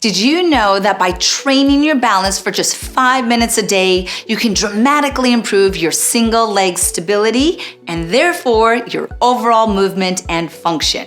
Did you know that by training your balance for just 5 minutes a day, you can dramatically improve your single leg stability and therefore your overall movement and function?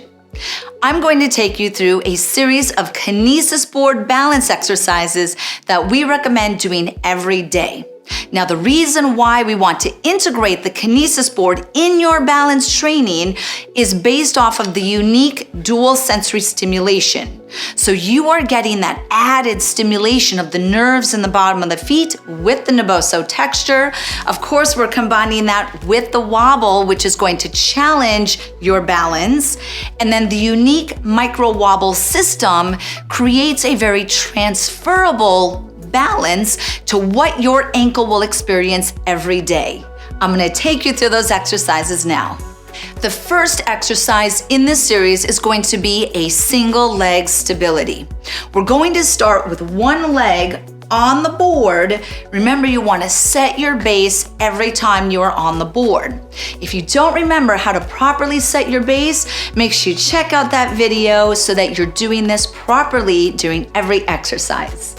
I'm going to take you through a series of Kinesis board balance exercises that we recommend doing every day. Now, the reason why we want to integrate the Kinesis board in your balance training is based off of the unique dual sensory stimulation. So you are getting that added stimulation of the nerves in the bottom of the feet with the Naboso texture. Of course, we're combining that with the wobble, which is going to challenge your balance. And then the unique micro wobble system creates a very transferable balance to what your ankle will experience every day. I'm gonna take you through those exercises now. The first exercise in this series is going to be a single leg stability. We're going to start with one leg on the board. Remember, you want to set your base every time you are on the board. If you don't remember how to properly set your base, make sure you check out that video so that you're doing this properly during every exercise.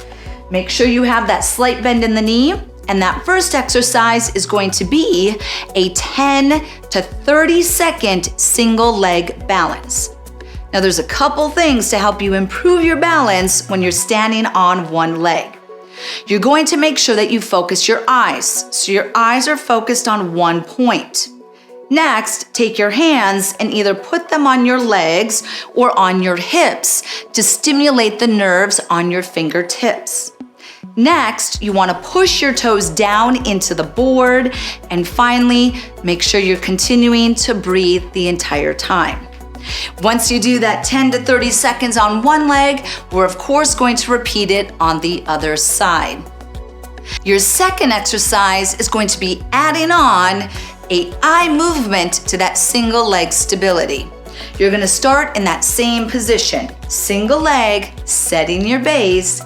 Make sure you have that slight bend in the knee, and that first exercise is going to be a 10 to 30 second single leg balance. Now, there's a couple things to help you improve your balance when you're standing on one leg. You're going to make sure that you focus your eyes, so your eyes are focused on one point. Next, take your hands and either put them on your legs or on your hips to stimulate the nerves on your fingertips. Next, you want to push your toes down into the board, and finally, make sure you're continuing to breathe the entire time. Once you do that 10 to 30 seconds on one leg, we're of course going to repeat it on the other side. Your second exercise is going to be adding on an eye movement to that single leg stability. You're going to start in that same position, single leg, setting your base.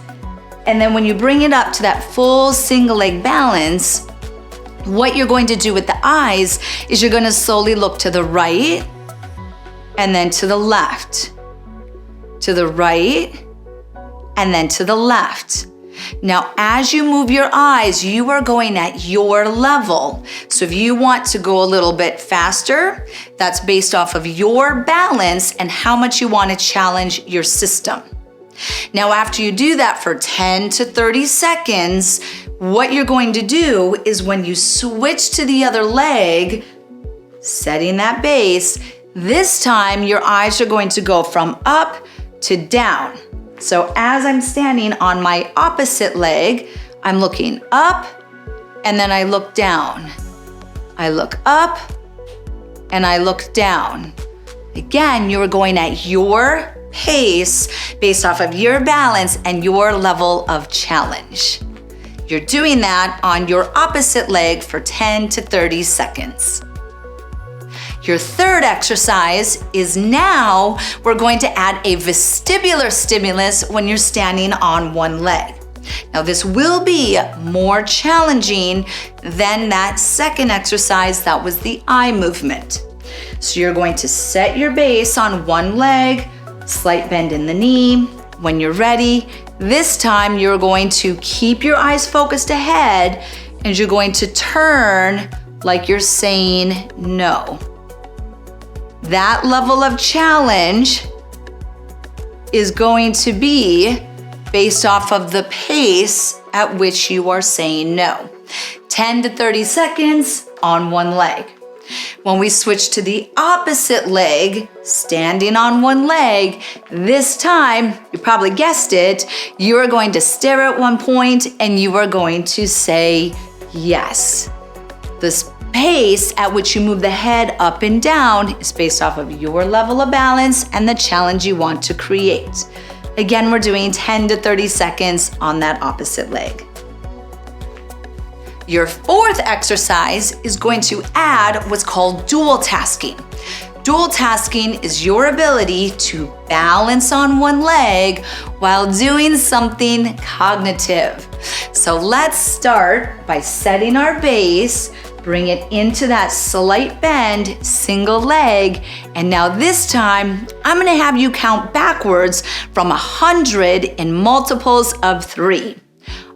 And then when you bring it up to that full single leg balance, what you're going to do with the eyes is you're going to slowly look to the right and then to the left, to the right and then to the left. Now, as you move your eyes, you are going at your level. So if you want to go a little bit faster, that's based off of your balance and how much you want to challenge your system. Now, after you do that for 10 to 30 seconds, what you're going to do is when you switch to the other leg, setting that base, this time your eyes are going to go from up to down. So as I'm standing on my opposite leg, I'm looking up and then I look down. I look up and I look down. Again, you're going at your pace based off of your balance and your level of challenge. You're doing that on your opposite leg for 10 to 30 seconds. Your third exercise is now we're going to add a vestibular stimulus when you're standing on one leg. Now, this will be more challenging than that second exercise that was the eye movement. So you're going to set your base on one leg, slight bend in the knee. When you're ready, this time you're going to keep your eyes focused ahead and you're going to turn like you're saying no. That level of challenge is going to be based off of the pace at which you are saying no. 10 to 30 seconds on one leg. When we switch to the opposite leg, standing on one leg, this time, you probably guessed it, you are going to stare at one point and you are going to say yes. This pace at which you move the head up and down is based off of your level of balance and the challenge you want to create. Again, we're doing 10 to 30 seconds on that opposite leg. Your fourth exercise is going to add what's called dual tasking. Dual tasking is your ability to balance on one leg while doing something cognitive. So let's start by setting our base Bring it into that slight bend, single leg. And now this time, I'm gonna have you count backwards from 100 in multiples of 3.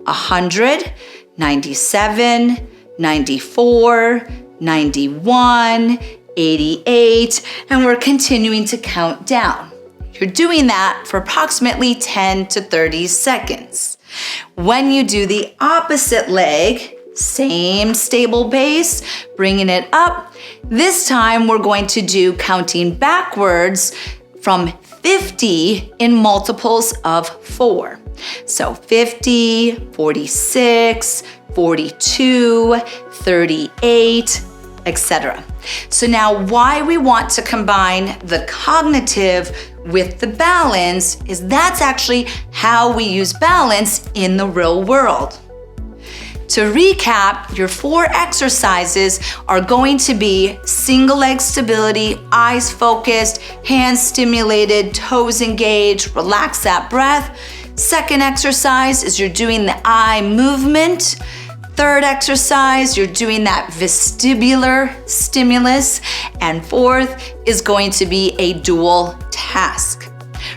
100, 97, 94, 91, 88, and we're continuing to count down. You're doing that for approximately 10 to 30 seconds. When you do the opposite leg, same stable base, bringing it up. This time we're going to do counting backwards from 50 in multiples of 4. So 50, 46, 42, 38, etc. So now why we want to combine the cognitive with the balance is that's actually how we use balance in the real world. To recap, your 4 exercises are going to be single leg stability, eyes focused, hands stimulated, toes engaged, relax that breath. Second exercise is you're doing the eye movement. Third exercise, you're doing that vestibular stimulus. And fourth is going to be a dual task.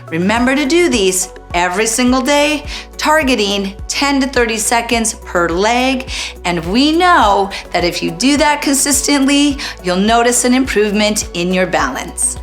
Remember to do these every single day, targeting 10 to 30 seconds per leg. And we know that if you do that consistently, you'll notice an improvement in your balance.